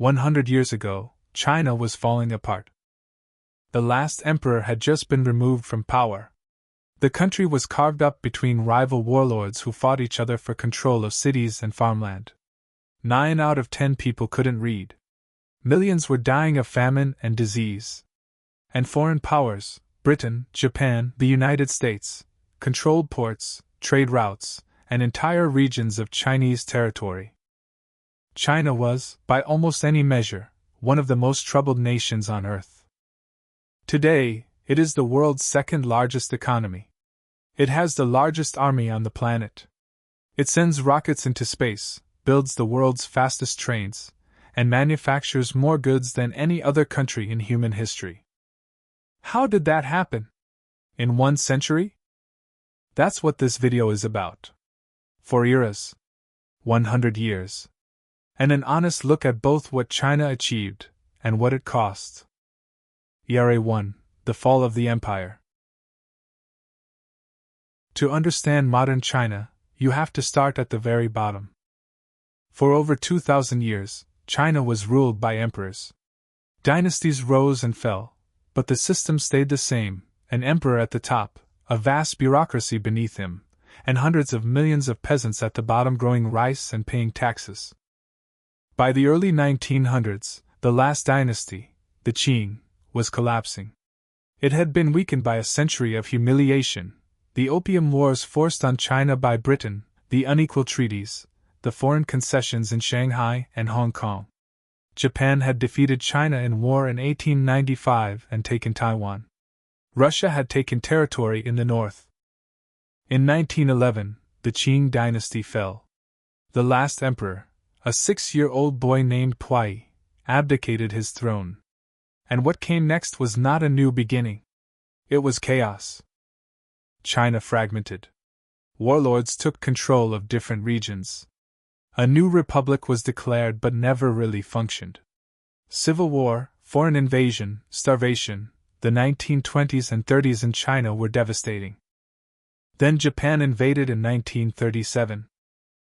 100 years ago, China was falling apart. The last emperor had just been removed from power. The country was carved up between rival warlords who fought each other for control of cities and farmland. 9 out of 10 people couldn't read. Millions were dying of famine and disease. And foreign powers, Britain, Japan, the United States, controlled ports, trade routes, and entire regions of Chinese territory. China was, by almost any measure, one of the most troubled nations on earth. Today, it is the world's second largest economy. It has the largest army on the planet. It sends rockets into space, builds the world's fastest trains, and manufactures more goods than any other country in human history. How did that happen? In 1 century? That's what this video is about. 4 eras. 100 years. And an honest look at both what China achieved and what it cost. Era 1. The Fall of the Empire. To understand modern China, you have to start at the very bottom. For over 2,000 years, China was ruled by emperors. Dynasties rose and fell, but the system stayed the same: an emperor at the top, a vast bureaucracy beneath him, and hundreds of millions of peasants at the bottom growing rice and paying taxes. By the early 1900s, the last dynasty, the Qing, was collapsing. It had been weakened by a century of humiliation: the Opium Wars forced on China by Britain, the unequal treaties, the foreign concessions in Shanghai and Hong Kong. Japan had defeated China in war in 1895 and taken Taiwan. Russia had taken territory in the north. In 1911, the Qing dynasty fell. The last emperor, a 6-year-old boy named Puyi, abdicated his throne. And what came next was not a new beginning. It was chaos. China fragmented. Warlords took control of different regions. A new republic was declared but never really functioned. Civil war, foreign invasion, starvation, the 1920s and 30s in China were devastating. Then Japan invaded in 1937.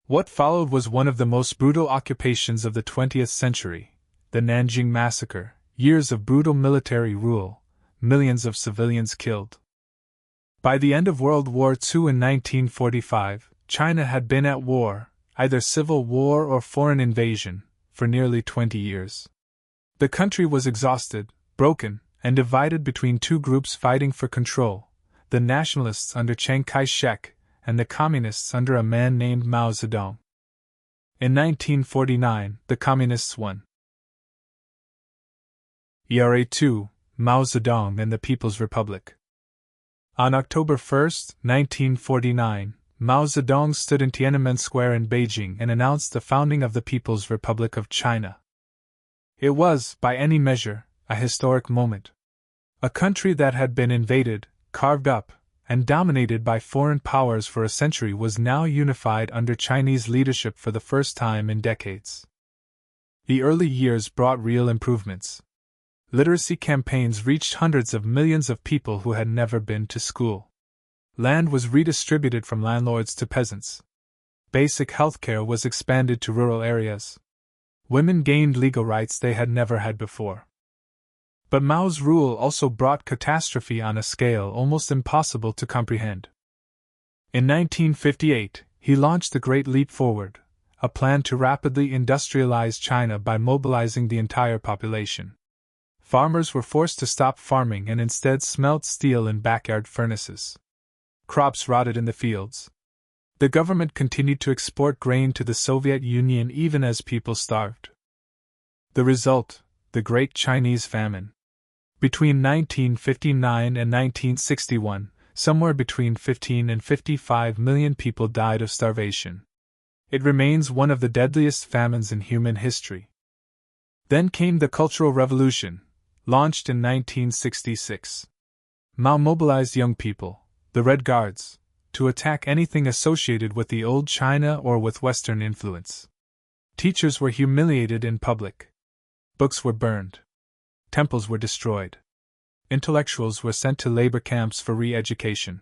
What followed was one of the most brutal occupations of the 20th century, the Nanjing Massacre, years of brutal military rule, millions of civilians killed. By the end of World War II in 1945, China had been at war, either civil war or foreign invasion, for nearly 20 years. The country was exhausted, broken, and divided between two groups fighting for control: the nationalists under Chiang Kai-shek and the communists under a man named Mao Zedong. In 1949, the communists won. Era 2, Mao Zedong and the People's Republic. On October 1, 1949, Mao Zedong stood in Tiananmen Square in Beijing and announced the founding of the People's Republic of China. It was, by any measure, a historic moment. A country that had been invaded, carved up, and dominated by foreign powers for a century was now unified under Chinese leadership for the first time in decades. The early years brought real improvements. Literacy campaigns reached hundreds of millions of people who had never been to school. Land was redistributed from landlords to peasants. Basic healthcare was expanded to rural areas. Women gained legal rights they had never had before. But Mao's rule also brought catastrophe on a scale almost impossible to comprehend. In 1958, he launched the Great Leap Forward, a plan to rapidly industrialize China by mobilizing the entire population. Farmers were forced to stop farming and instead smelt steel in backyard furnaces. Crops rotted in the fields. The government continued to export grain to the Soviet Union even as people starved. The result: the Great Chinese Famine. Between 1959 and 1961, somewhere between 15 and 55 million people died of starvation. It remains one of the deadliest famines in human history. Then came the Cultural Revolution, launched in 1966. Mao mobilized young people, the Red Guards, to attack anything associated with the old China or with Western influence. Teachers were humiliated in public. Books were burned. Temples were destroyed. Intellectuals were sent to labor camps for re-education.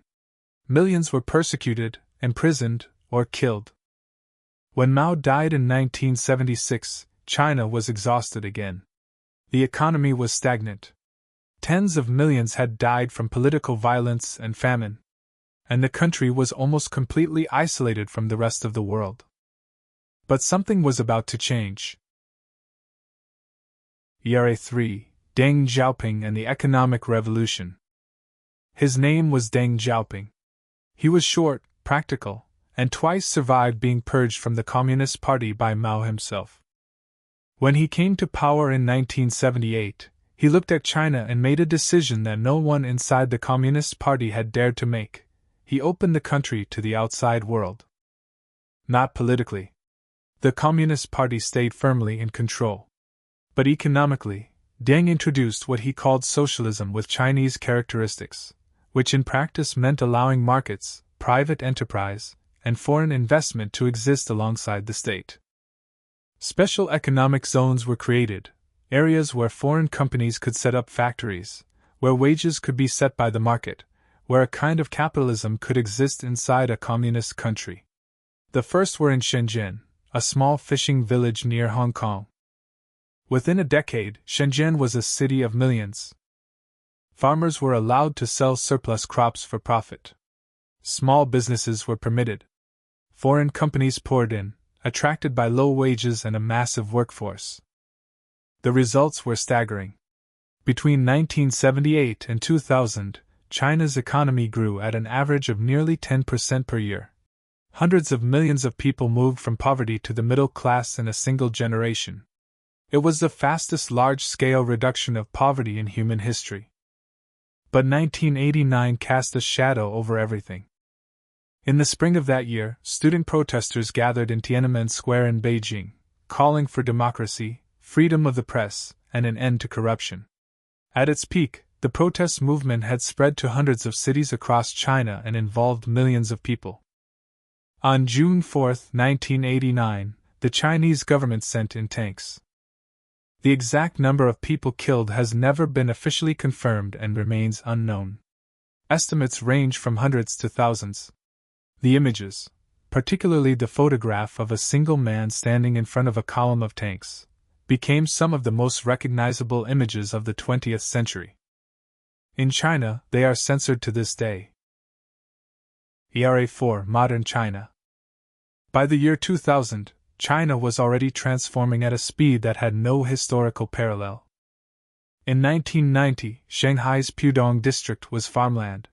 Millions were persecuted, imprisoned, or killed. When Mao died in 1976, China was exhausted again. The economy was stagnant. Tens of millions had died from political violence and famine, and the country was almost completely isolated from the rest of the world. But something was about to change. Era 3, Deng Xiaoping and the Economic Revolution. His name was Deng Xiaoping. He was short, practical, and twice survived being purged from the Communist Party by Mao himself. When he came to power in 1978, he looked at China and made a decision that no one inside the Communist Party had dared to make. He opened the country to the outside world. Not politically. The Communist Party stayed firmly in control. But economically, Deng introduced what he called socialism with Chinese characteristics, which in practice meant allowing markets, private enterprise, and foreign investment to exist alongside the state. Special economic zones were created, areas where foreign companies could set up factories, where wages could be set by the market, where a kind of capitalism could exist inside a communist country. The first were in Shenzhen, a small fishing village near Hong Kong. Within a decade, Shenzhen was a city of millions. Farmers were allowed to sell surplus crops for profit. Small businesses were permitted. Foreign companies poured in, attracted by low wages and a massive workforce. The results were staggering. Between 1978 and 2000, China's economy grew at an average of nearly 10% per year. Hundreds of millions of people moved from poverty to the middle class in a single generation. It was the fastest large-scale reduction of poverty in human history. But 1989 cast a shadow over everything. In the spring of that year, student protesters gathered in Tiananmen Square in Beijing, calling for democracy, freedom of the press, and an end to corruption. At its peak, the protest movement had spread to hundreds of cities across China and involved millions of people. On June 4, 1989, the Chinese government sent in tanks. The exact number of people killed has never been officially confirmed and remains unknown. Estimates range from hundreds to thousands. The images, particularly the photograph of a single man standing in front of a column of tanks, became some of the most recognizable images of the 20th century. In China, they are censored to this day. Era 4, Modern China. By the year 2000, China was already transforming at a speed that had no historical parallel. In 1990, Shanghai's Pudong district was farmland.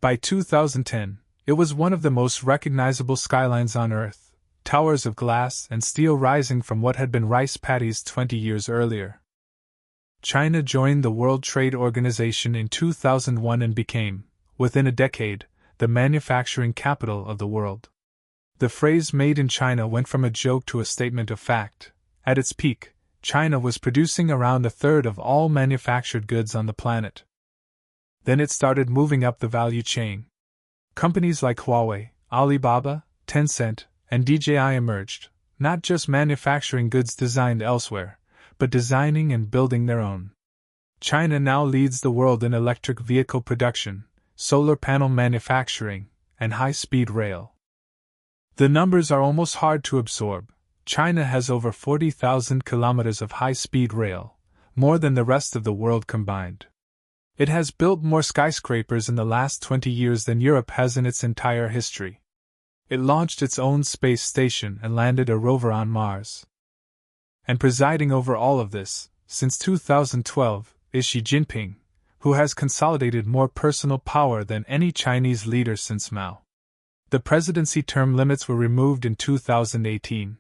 By 2010, it was one of the most recognizable skylines on Earth, towers of glass and steel rising from what had been rice paddies 20 years earlier. China joined the World Trade Organization in 2001 and became, within a decade, the manufacturing capital of the world. The phrase "made in China" went from a joke to a statement of fact. At its peak, China was producing around a third of all manufactured goods on the planet. Then it started moving up the value chain. Companies like Huawei, Alibaba, Tencent, and DJI emerged, not just manufacturing goods designed elsewhere, but designing and building their own. China now leads the world in electric vehicle production, solar panel manufacturing, and high-speed rail. The numbers are almost hard to absorb. China has over 40,000 kilometers of high-speed rail, more than the rest of the world combined. It has built more skyscrapers in the last 20 years than Europe has in its entire history. It launched its own space station and landed a rover on Mars. And presiding over all of this, since 2012, is Xi Jinping, who has consolidated more personal power than any Chinese leader since Mao. The presidency term limits were removed in 2018.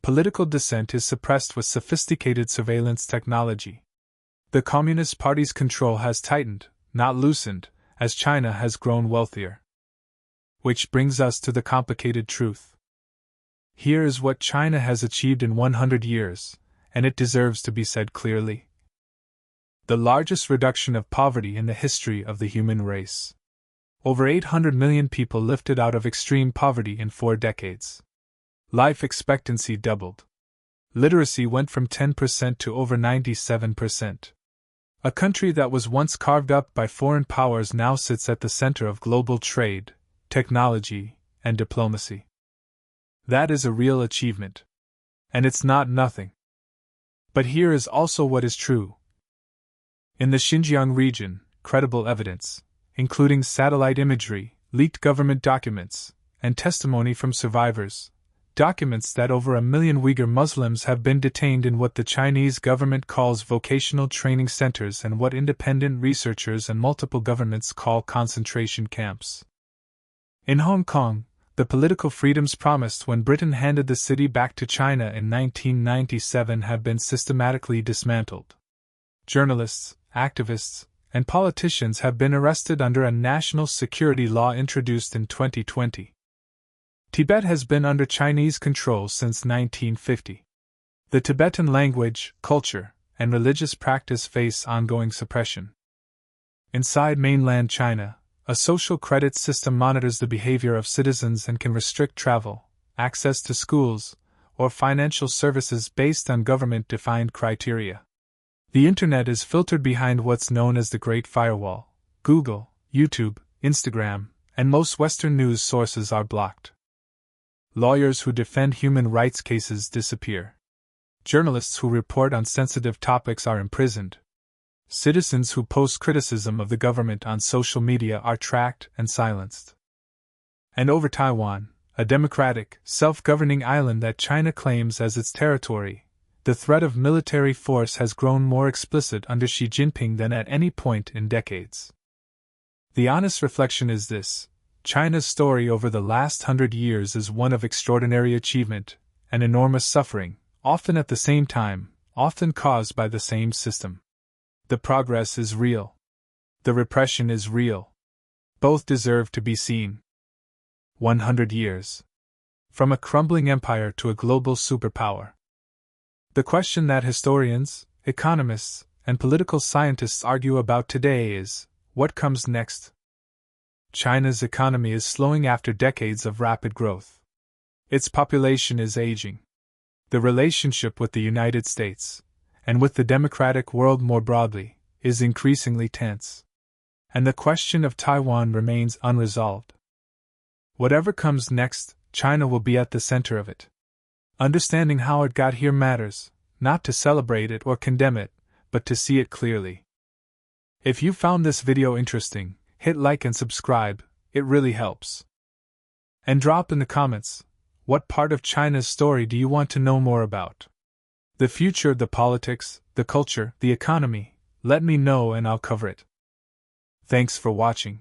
Political dissent is suppressed with sophisticated surveillance technology. The Communist Party's control has tightened, not loosened, as China has grown wealthier. Which brings us to the complicated truth. Here is what China has achieved in 100 years, and it deserves to be said clearly. The largest reduction of poverty in the history of the human race. Over 800 million people lifted out of extreme poverty in 4 decades. Life expectancy doubled. Literacy went from 10% to over 97%. A country that was once carved up by foreign powers now sits at the center of global trade, technology, and diplomacy. That is a real achievement. And it's not nothing. But here is also what is true. In the Xinjiang region, credible evidence, including satellite imagery, leaked government documents, and testimony from survivors, documents that over 1 million Uyghur Muslims have been detained in what the Chinese government calls vocational training centers and what independent researchers and multiple governments call concentration camps. In Hong Kong, the political freedoms promised when Britain handed the city back to China in 1997 have been systematically dismantled. Journalists, activists, and politicians have been arrested under a national security law introduced in 2020. Tibet has been under Chinese control since 1950. The Tibetan language, culture, and religious practice face ongoing suppression. Inside mainland China, a social credit system monitors the behavior of citizens and can restrict travel, access to schools, or financial services based on government-defined criteria. The Internet is filtered behind what's known as the Great Firewall. Google, YouTube, Instagram, and most Western news sources are blocked. Lawyers who defend human rights cases disappear. Journalists who report on sensitive topics are imprisoned. Citizens who post criticism of the government on social media are tracked and silenced. And over Taiwan, a democratic, self-governing island that China claims as its territory, the threat of military force has grown more explicit under Xi Jinping than at any point in decades. The honest reflection is this: China's story over the last 100 years is one of extraordinary achievement and enormous suffering, often at the same time, often caused by the same system. The progress is real. The repression is real. Both deserve to be seen. 100 years. From a crumbling empire to a global superpower. The question that historians, economists, and political scientists argue about today is, what comes next? China's economy is slowing after decades of rapid growth. Its population is aging. The relationship with the United States, and with the democratic world more broadly, is increasingly tense. And the question of Taiwan remains unresolved. Whatever comes next, China will be at the center of it. Understanding how it got here matters, not to celebrate it or condemn it, but to see it clearly. If you found this video interesting, hit like and subscribe, it really helps. And drop in the comments, what part of China's story do you want to know more about? The future, the politics, the culture, the economy, let me know and I'll cover it. Thanks for watching.